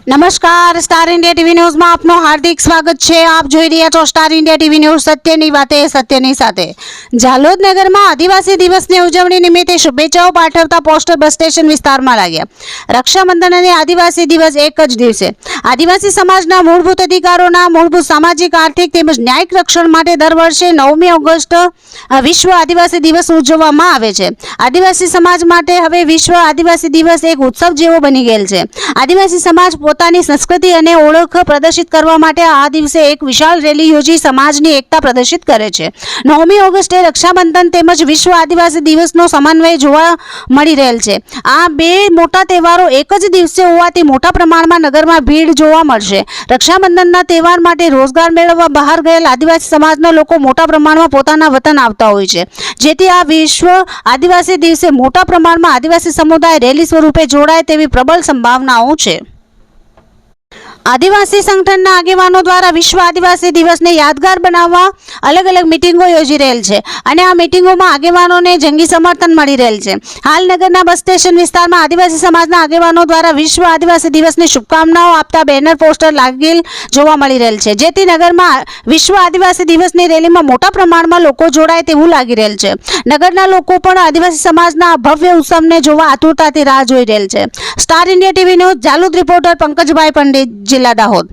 નમસ્કાર, star India TV ન્યૂઝમાં આપનું હાર્દિક સ્વાગત છે। આપ જોઈ રહ્યા છો સ્ટાર ઇન્ડિયા ટીવી ન્યૂઝ, સત્યની વાતે સત્યની સાથે। ઝાલોદ નગરમાં આદિવાસી દિવસની ઉજવણી નિમિત્તે શુભેચ્છાઓ પાઠવતા પોસ્ટર બસ સ્ટેશન વિસ્તારમાં લાગ્યા। રક્ષાબંધન અને આદિવાસી દિવસ એક જ દિવસે આદિવાસી સમાજના મૂળભૂત અધિકારોના મૂળભૂત સામાજિક, આર્થિક તેમજ ન્યાયિક રક્ષણ માટે દર વર્ષે 9મી ઓગસ્ટ વિશ્વ આદિવાસી દિવસ ઉજવવામાં આવે છે। આદિવાસી સમાજ માટે હવે વિશ્વ આદિવાસી દિવસ એક ઉત્સવ જેવો બની ગયેલ છે। આદિવાસી સમાજ પોતાની સંસ્કૃતિ અને ઓળખ પ્રદર્શિત કરવા માટે આ દિવસે એક વિશાળ રેલી યોજી સમાજની એકતા પ્રદર્શિત કરે છે। 9મી ઓગસ્ટે રક્ષાબંધન તેમજ વિશ્વ આદિવાસી દિવસનો સમન્વય જોવા મળી રહેલ છે। આ બે મોટા તહેવારો એક જ દિવસે હોવાથી મોટા પ્રમાણમાં નગરમાં ભીડ જોવા મળશે। રક્ષાબંધનના તહેવાર માટે રોજગાર મેળવવા બહાર ગયેલ આદિવાસી સમાજના લોકો મોટા પ્રમાણમાં પોતાના વતન આવતા હોય છે, જેથી આ વિશ્વ આદિવાસી દિવસે મોટા પ્રમાણમાં આદિવાસી સમુદાય રેલી સ્વરૂપે જોડાય તેવી પ્રબળ સંભાવનાઓ છે। આદિવાસી સંગઠનના આગેવાનો દ્વારા વિશ્વ આદિવાસી દિવસને યાદગાર બનાવવા અલગ અલગ મિટિંગો યોજી રહેલ છે અને આ મિટિંગોમાં આગેવાનોને જંગી સમર્થન મળી રહેલ છે। હાલ નગરના બસ સ્ટેશન વિસ્તારમાં આદિવાસી સમાજના આગેવાનો દ્વારા વિશ્વ આદિવાસી દિવસની શુભકામનાઓ આપતા બેનર પોસ્ટર લાગેલ જોવા મળી રહેલ છે, જેથી નગરમાં વિશ્વ આદિવાસી દિવસની રેલીમાં મોટા પ્રમાણમાં લોકો જોડાય તેવું લાગી રહેલ છે। નગરના લોકો પણ આદિવાસી સમાજના ભવ્ય ઉત્સવને જોવા આતુરતાથી રાહ જોઈ રહેલ છે। Star India TV news Jhalod reporter Pankajbhai Pandit, જિલ્લા દાહોદ।